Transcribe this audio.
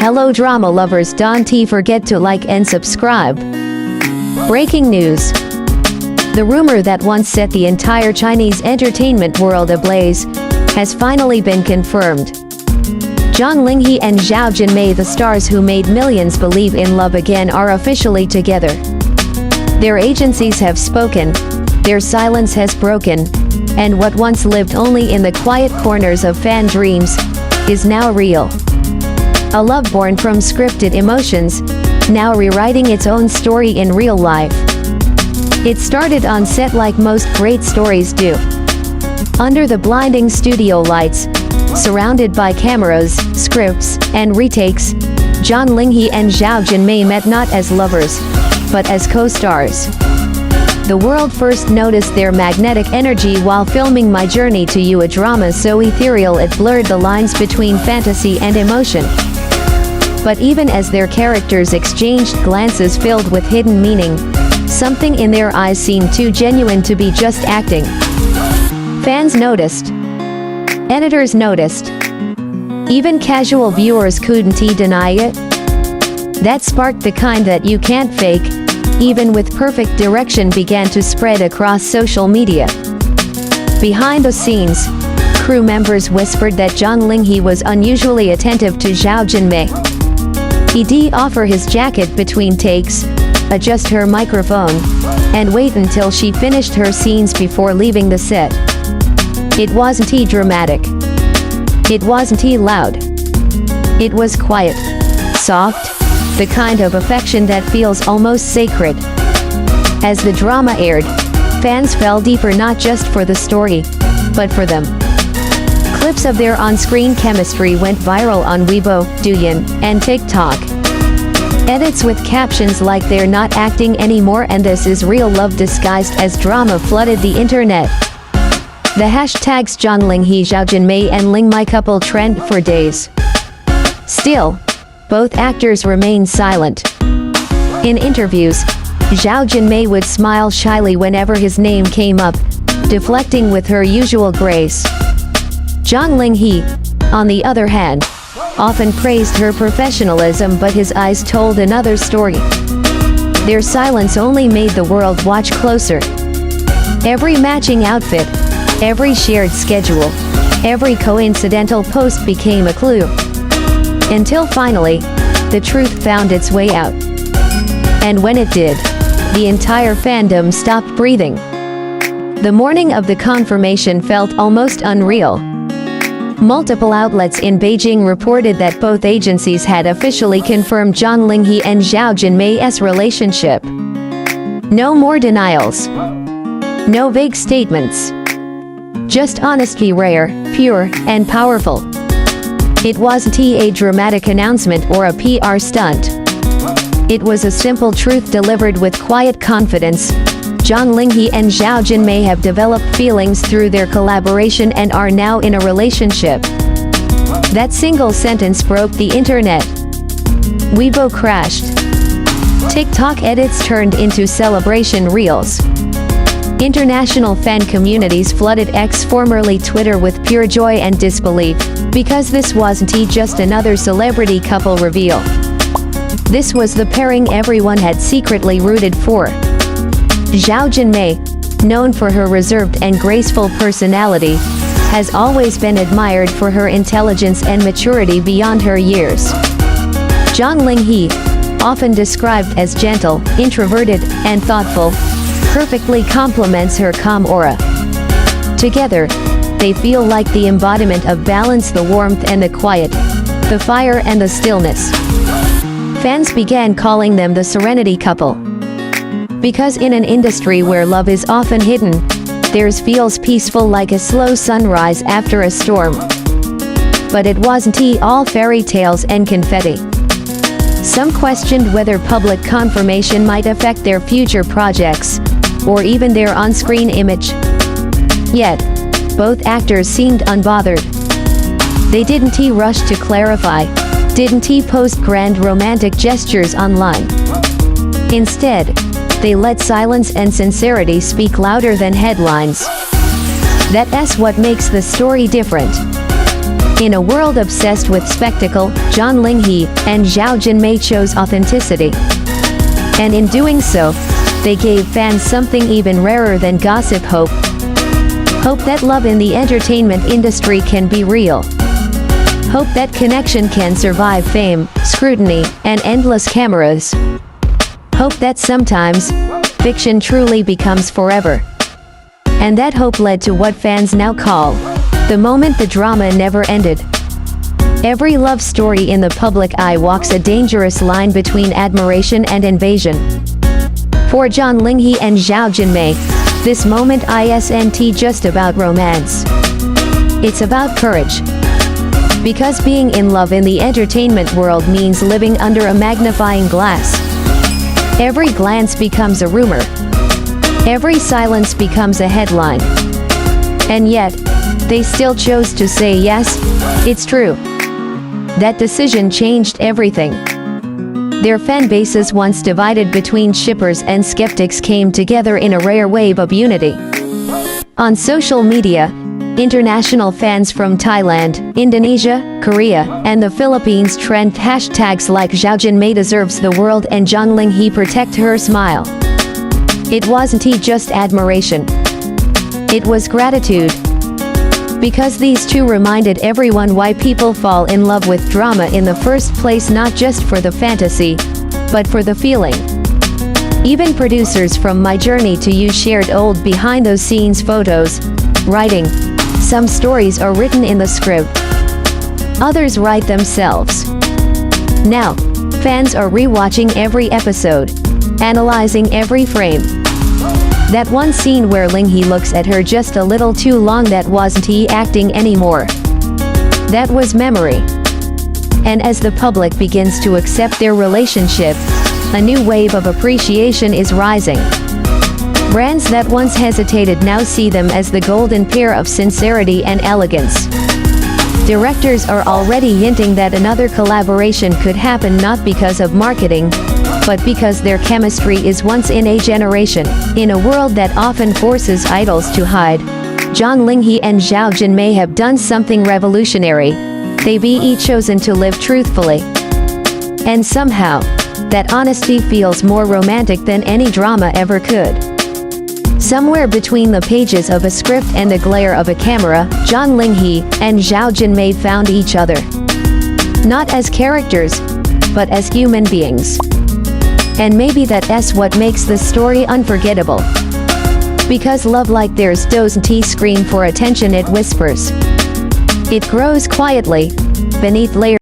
Hello drama lovers, don't forget to like and subscribe. Breaking news. The rumor that once set the entire Chinese entertainment world ablaze has finally been confirmed. Zhang Linghe and Zhao Jinmai, the stars who made millions believe in love again, are officially together. Their agencies have spoken, their silence has broken, and what once lived only in the quiet corners of fan dreams is now real. A love born from scripted emotions, now rewriting its own story in real life. It started on set like most great stories do. Under the blinding studio lights, surrounded by cameras, scripts, and retakes, Zhang Linghe and Zhao Jinmai met not as lovers, but as co-stars. The world first noticed their magnetic energy while filming My Journey to You, a drama so ethereal it blurred the lines between fantasy and emotion. But even as their characters exchanged glances filled with hidden meaning, something in their eyes seemed too genuine to be just acting. Fans noticed. Editors noticed. Even casual viewers couldn't deny it. That spark, the kind that you can't fake, even with perfect direction, began to spread across social media. Behind the scenes, crew members whispered that Zhang Linghe was unusually attentive to Zhao Jinmai. He'd offer his jacket between takes, adjust her microphone, and wait until she finished her scenes before leaving the set. It wasn't dramatic. It wasn't loud. It was quiet, soft, the kind of affection that feels almost sacred. As the drama aired, fans fell deeper not just for the story, but for them. Clips of their on-screen chemistry went viral on Weibo, Douyin, and TikTok. Edits with captions like "They're not acting anymore" and "This is real love" disguised as drama flooded the internet. The hashtags Zhang Linghe, Zhao Jinmai and Lingmai couple trend for days. Still, both actors remained silent. In interviews, Zhao Jinmai would smile shyly whenever his name came up, deflecting with her usual grace. Zhang Linghe, on the other hand, often praised her professionalism, but his eyes told another story. Their silence only made the world watch closer. Every matching outfit, every shared schedule, every coincidental post became a clue. Until finally, the truth found its way out. And when it did, the entire fandom stopped breathing. The morning of the confirmation felt almost unreal. Multiple outlets in Beijing reported that both agencies had officially confirmed Zhang Linghe and Zhao Jinmai's relationship. No more denials. No vague statements. Just honesty, rare, pure, and powerful. It wasn't a dramatic announcement or a PR stunt. It was a simple truth delivered with quiet confidence. Zhang Linghe and Zhao Jinmai have developed feelings through their collaboration and are now in a relationship. That single sentence broke the internet. Weibo crashed. TikTok edits turned into celebration reels. International fan communities flooded X, formerly Twitter, with pure joy and disbelief, because this wasn't just another celebrity couple reveal. This was the pairing everyone had secretly rooted for. Zhao Jinmai, known for her reserved and graceful personality, has always been admired for her intelligence and maturity beyond her years. Zhang Linghe, often described as gentle, introverted, and thoughtful, perfectly complements her calm aura. Together, they feel like the embodiment of balance, the warmth and the quiet, the fire and the stillness. Fans began calling them the Serenity couple. Because in an industry where love is often hidden, theirs feels peaceful like a slow sunrise after a storm. But it wasn't all fairy tales and confetti. Some questioned whether public confirmation might affect their future projects, or even their on-screen image. Yet, both actors seemed unbothered. They didn't rush to clarify, didn't post grand romantic gestures online. Instead, they let silence and sincerity speak louder than headlines. That's what makes the story different. In a world obsessed with spectacle, Zhang Linghe and Zhao Jinmai chose authenticity. And in doing so, they gave fans something even rarer than gossip: hope. Hope that love in the entertainment industry can be real. Hope that connection can survive fame, scrutiny, and endless cameras. Hope that sometimes, fiction truly becomes forever. And that hope led to what fans now call the moment the drama never ended. Every love story in the public eye walks a dangerous line between admiration and invasion. For Zhang Linghe and Zhao Jinmai, this moment isn't just about romance. It's about courage. Because being in love in the entertainment world means living under a magnifying glass. Every glance becomes a rumor. Every silence becomes a headline. And yet, they still chose to say yes, it's true. That decision changed everything. Their fan bases, once divided between shippers and skeptics, came together in a rare wave of unity. On social media, international fans from Thailand, Indonesia, Korea, and the Philippines trend hashtags like Zhao Jinmai deserves the world and Zhang Linghe protect her smile. It wasn't just admiration. It was gratitude. Because these two reminded everyone why people fall in love with drama in the first place, not just for the fantasy, but for the feeling. Even producers from My Journey to You shared old behind-the-scenes photos, writing, "Some stories are written in the script. Others write themselves." Now, fans are rewatching every episode, analyzing every frame. That one scene where Linghe looks at her just a little too long, that wasn't acting anymore. That was memory. And as the public begins to accept their relationship, a new wave of appreciation is rising. Brands that once hesitated now see them as the golden pair of sincerity and elegance. Directors are already hinting that another collaboration could happen, not because of marketing, but because their chemistry is once in a generation. In a world that often forces idols to hide, Zhang Linghe and Zhao Jinmai have done something revolutionary. They've each chosen to live truthfully. And somehow, that honesty feels more romantic than any drama ever could. Somewhere between the pages of a script and the glare of a camera, Zhang Linghe and Zhao Jinmai found each other. Not as characters, but as human beings. And maybe that's what makes the story unforgettable. Because love like theirs doesn't scream for attention, it whispers. It grows quietly, beneath layers